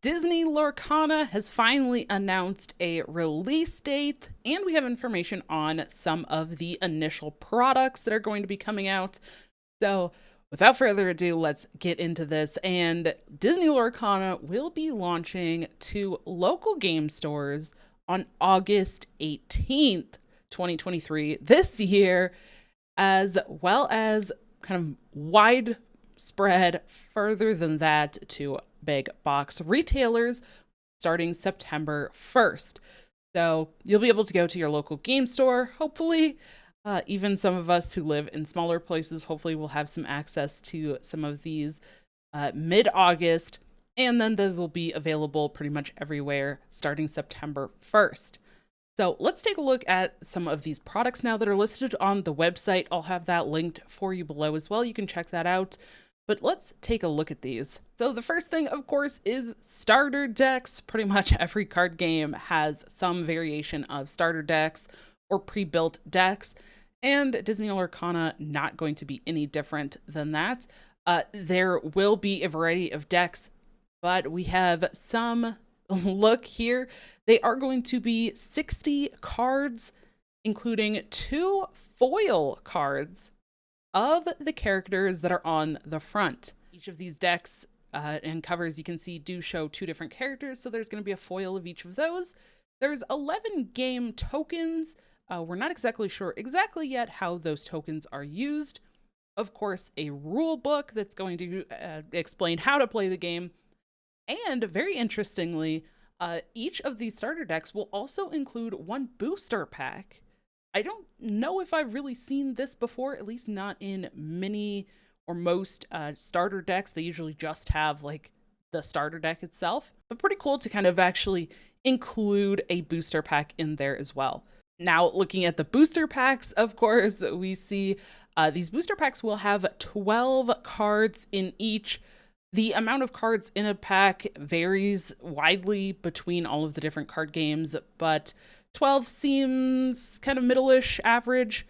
Disney Lorcana has finally announced a release date, and we have information on some of the initial products that are going to be coming out. So, without further ado, let's get into this. And Disney Lorcana will be launching to local game stores on August 18th, 2023, this year, as well as kind of widespread further than that to big box retailers starting September 1st. So you'll be able to go to your local game store. Hopefully, even some of us who live in smaller places, hopefully will have some access to some of these mid-August. And then they will be available pretty much everywhere starting September 1st. So let's take a look at some of these products now that are listed on the website. I'll have that linked for you below as well. You can check that out. But let's take a look at these. So the first thing, of course, is starter decks. Pretty much every card game has some variation of starter decks or pre-built decks, and Disney Lorcana not going to be any different than that. There will be a variety of decks, but we have some look here. They are going to be 60 cards, including 2 foil cards of the characters that are on the front. Each of these decks and covers you can see do show 2 different characters, so there's going to be a foil of each of those. There's 11 game tokens. We're not exactly sure yet how those tokens are used. Of course, a rule book that's going to explain how to play the game. And very interestingly, each of these starter decks will also include 1 booster pack. I don't know if I've really seen this before, at least not in many or most starter decks. They usually just have like the starter deck itself, but pretty cool to kind of actually include a booster pack in there as well. Now, looking at the booster packs, of course, we see these booster packs will have 12 cards in each. The amount of cards in a pack varies widely between all of the different card games, but 12 seems kind of middle-ish average.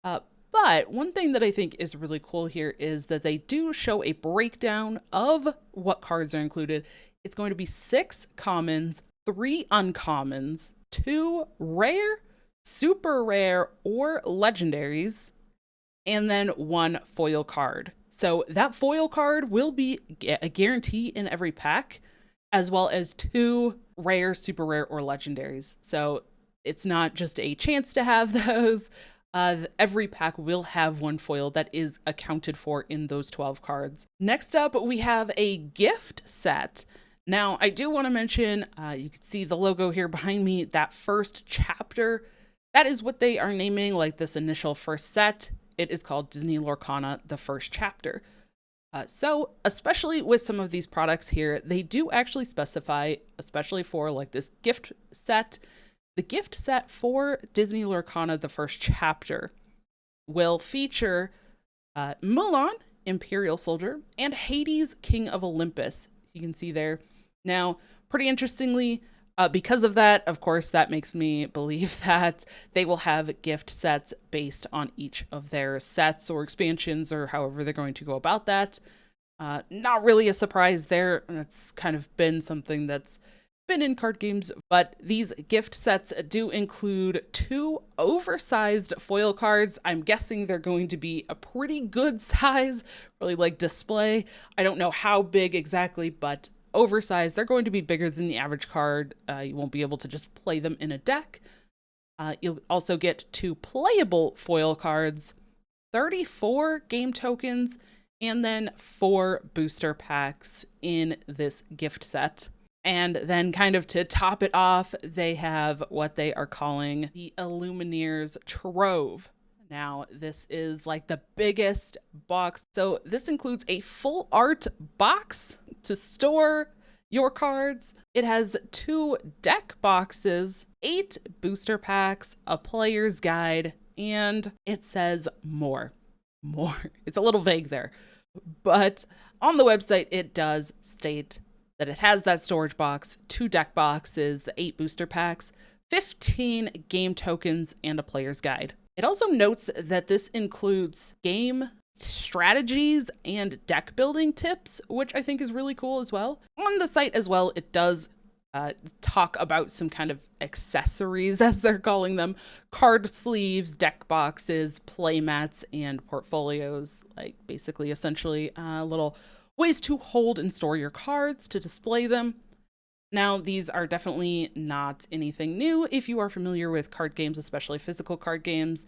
But one thing that I think is really cool here is that they do show a breakdown of what cards are included. It's going to be 6 commons, 3 uncommons, 2 rare, super rare, or legendaries, and then 1 foil card. So that foil card will be a guarantee in every pack, as well as 2 rare, super rare, or legendaries. So it's not just a chance to have those. Every pack will have 1 foil that is accounted for in those 12 cards. Next up, we have a gift set. Now, I do want to mention, you can see the logo here behind me, that first chapter. That is what they are naming like this initial first set. It is called Disney Lorcana, the first chapter. So especially with some of these products here, they do actually specify, especially for like this gift set, the gift set for Disney Lorcana, the first chapter, will feature Mulan, Imperial Soldier, and Hades, King of Olympus. You can see there. Now, pretty interestingly, because of that, of course, that makes me believe that they will have gift sets based on each of their sets or expansions or however they're going to go about that. Not really a surprise there. That's kind of been something that's been in card games, but these gift sets do include 2 oversized foil cards. I'm guessing they're going to be a pretty good size, really like display. I don't know how big exactly, but oversized. They're going to be bigger than the average card. You won't be able to just play them in a deck. You'll also get 2 playable foil cards, 34 game tokens, and then 4 booster packs in this gift set. And then kind of to top it off, they have what they are calling the Illumineers Trove. Now, this is like the biggest box. So this includes a full art box to store your cards. It has 2 deck boxes, 8 booster packs, a player's guide, and it says more. It's a little vague there. But on the website, it does state that it has that storage box, 2 deck boxes, the 8 booster packs, 15 game tokens, and a player's guide. It also notes that this includes game strategies and deck building tips, which I think is really cool as well. On the site as well, it does talk about some kind of accessories, as they're calling them: card sleeves, deck boxes, play mats, and portfolios. Like basically, essentially, little ways to hold and store your cards, to display them. Now, these are definitely not anything new if you are familiar with card games, especially physical card games.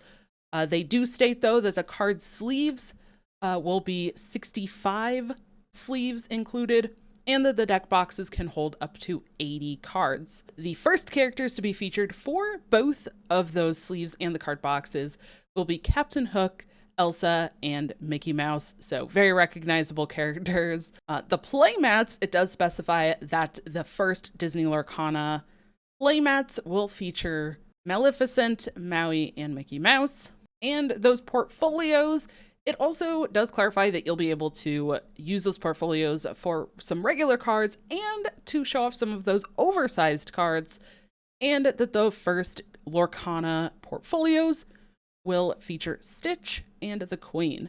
They do state, though, that the card sleeves will be 65 sleeves included, and that the deck boxes can hold up to 80 cards. The first characters to be featured for both of those sleeves and the card boxes will be Captain Hook, Elsa, and Mickey Mouse, so very recognizable characters. The playmats, it does specify that the first Disney Lorcana playmats will feature Maleficent, Maui, and Mickey Mouse. And those portfolios, it also does clarify that you'll be able to use those portfolios for some regular cards and to show off some of those oversized cards, and that the first Lorcana portfolios will feature Stitch and the Queen.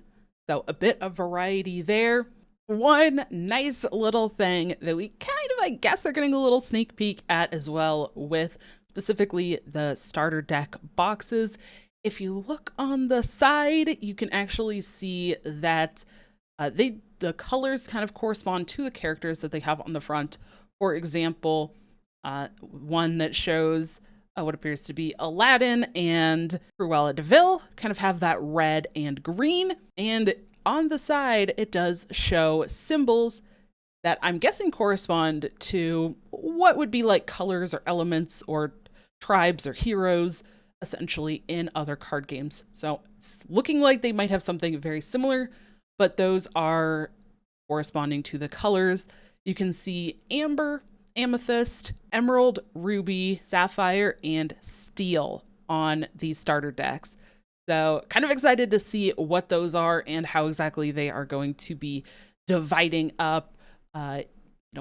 So a bit of variety there. One nice little thing that we kind of, I guess, are getting a little sneak peek at as well, with specifically the starter deck boxes. If you look on the side, you can actually see that the colors kind of correspond to the characters that they have on the front. For example, one that shows what appears to be Aladdin and Cruella de Vil kind of have that red and green. And on the side, it does show symbols that I'm guessing correspond to what would be like colors or elements or tribes or heroes, essentially, in other card games. So it's looking like they might have something very similar, but those are corresponding to the colors. You can see amber, amethyst, emerald, ruby, sapphire, and steel on these starter decks. So kind of excited to see what those are and how exactly they are going to be dividing up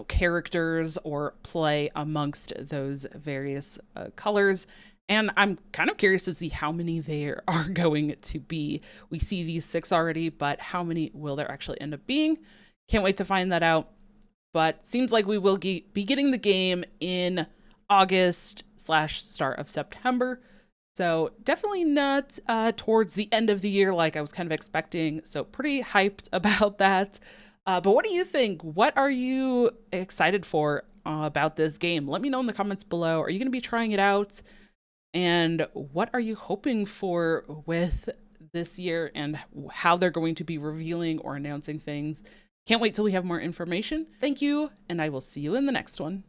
characters or play amongst those various colors. And I'm kind of curious to see how many there are going to be. We see these 6 already, but how many will there actually end up being? Can't wait to find that out. But seems like we will be getting the game in August/start of September. So definitely not towards the end of the year like I was kind of expecting. So pretty hyped about that. But what do you think? What are you excited for about this game? Let me know in the comments below. Are you going to be trying it out? And what are you hoping for with this year and how they're going to be revealing or announcing things? Can't wait till we have more information. Thank you, and I will see you in the next one.